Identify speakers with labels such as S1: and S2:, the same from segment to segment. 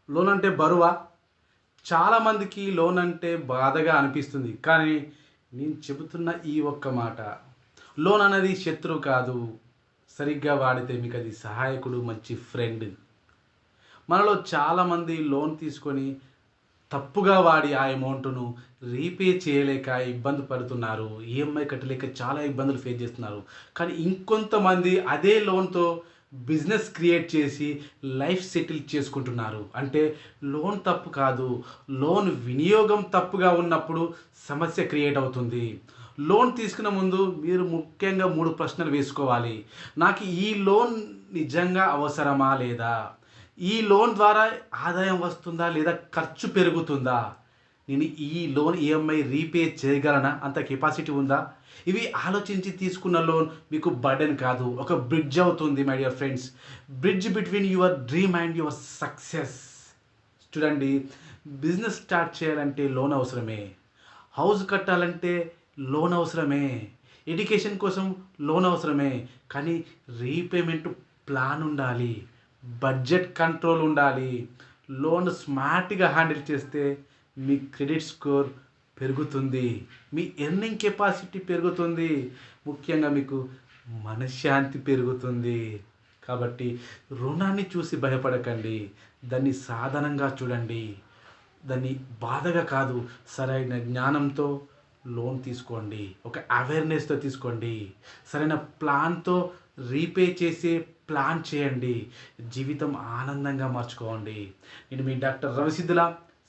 S1: Loan అంటే బరువా? చాలామందికి loan అంటే బాధగా అనిపిస్తుంది. కానీ నేను చెబుతున్న ఈ ఒక్క మాట, లోన్ అనేది శత్రువు కాదు. సరిగ్గా వాడితే మీకది సహాయకుడు, మంచి ఫ్రెండ్. మనలో చాలామంది లోన్ తీసుకొని తప్పుగా వాడి ఆ అమౌంట్‌ను రీపే చేయలేక ఇబ్బంది పడుతున్నారు. ఈఎంఐ కట్టలేక చాలా ఇబ్బందులు ఫేస్ చేస్తున్నారు. కానీ ఇంకొంతమంది అదే లోన్‌తో బిజినెస్ క్రియేట్ చేసి లైఫ్ సెటిల్ చేసుకుంటున్నారు. అంటే లోన్ తప్పు కాదు. లోన్ వినియోగం తప్పుగా ఉన్నప్పుడు సమస్య క్రియేట్ అవుతుంది. లోన్ తీసుకునే ముందు మీరు ముఖ్యంగా 3 ప్రశ్నలు వేసుకోవాలి. నాకు ఈ లోన్ నిజంగా అవసరమా లేదా? ఈ లోన్ ద్వారా ఆదాయం వస్తుందా లేదా ఖర్చు పెరుగుతుందా? నేను ఈ లోన్ ఈఎంఐ రీపే చేయగలనా? అంత కెపాసిటీ ఉందా? ఇవి ఆలోచించి తీసుకున్న లోన్ మీకు బర్డెన్ కాదు. ఒక బ్రిడ్జ్ అవుతుంది my dear friends. Bridge between your dream and your success. చూడండి, బిజినెస్ స్టార్ట్ చేయాలంటే లోన్ అవసరమే. హౌస్ కట్టాలంటే లోన్ అవసరమే. ఎడ్యుకేషన్ కోసం లోన్ అవసరమే. కానీ రీపేమెంట్ ప్లాన్ ఉండాలి. బడ్జెట్ కంట్రోల్ ఉండాలి. లోన్ స్మార్ట్‌గా హ్యాండిల్ చేస్తే మీ క్రెడిట్ స్కోర్ పెరుగుతుంది. మీ ఎర్నింగ్ కెపాసిటీ పెరుగుతుంది. ముఖ్యంగా మీకు మనశ్శాంతి పెరుగుతుంది. కాబట్టి రుణాన్ని చూసి భయపడకండి. దాన్ని సాధనంగా చూడండి. దాన్ని బాధగా కాదు, సరైన జ్ఞానంతో లోన్ తీసుకోండి. ఒక అవేర్‌నెస్‌తో తీసుకోండి. సరైన ప్లాన్‌తో రీపే చేసే ప్లాన్ చేయండి. జీవితం ఆనందంగా మార్చుకోండి. నేను మీ doctor Ravisiddhula,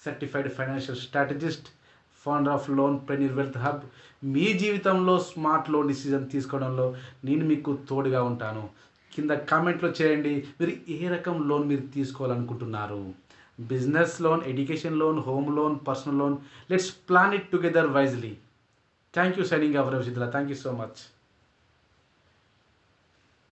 S1: certified financial strategist, founder of Loanpreneur wealth hub. మీ జీవితంలో స్మార్ట్ లోన్ డిసిజన్ తీసుకోవడంలో నేను మీకు తోడుగా ఉంటాను. కింద కామెంట్‌లో చేయండి. మీరు ఏ రకం లోన్ మీరు తీసుకోవాలనుకుంటున్నారు? Business loan, education loan, home loan, personal loan. Let's plan it together wisely. Thank you. Signing off Ravisiddhula. Thank you so much.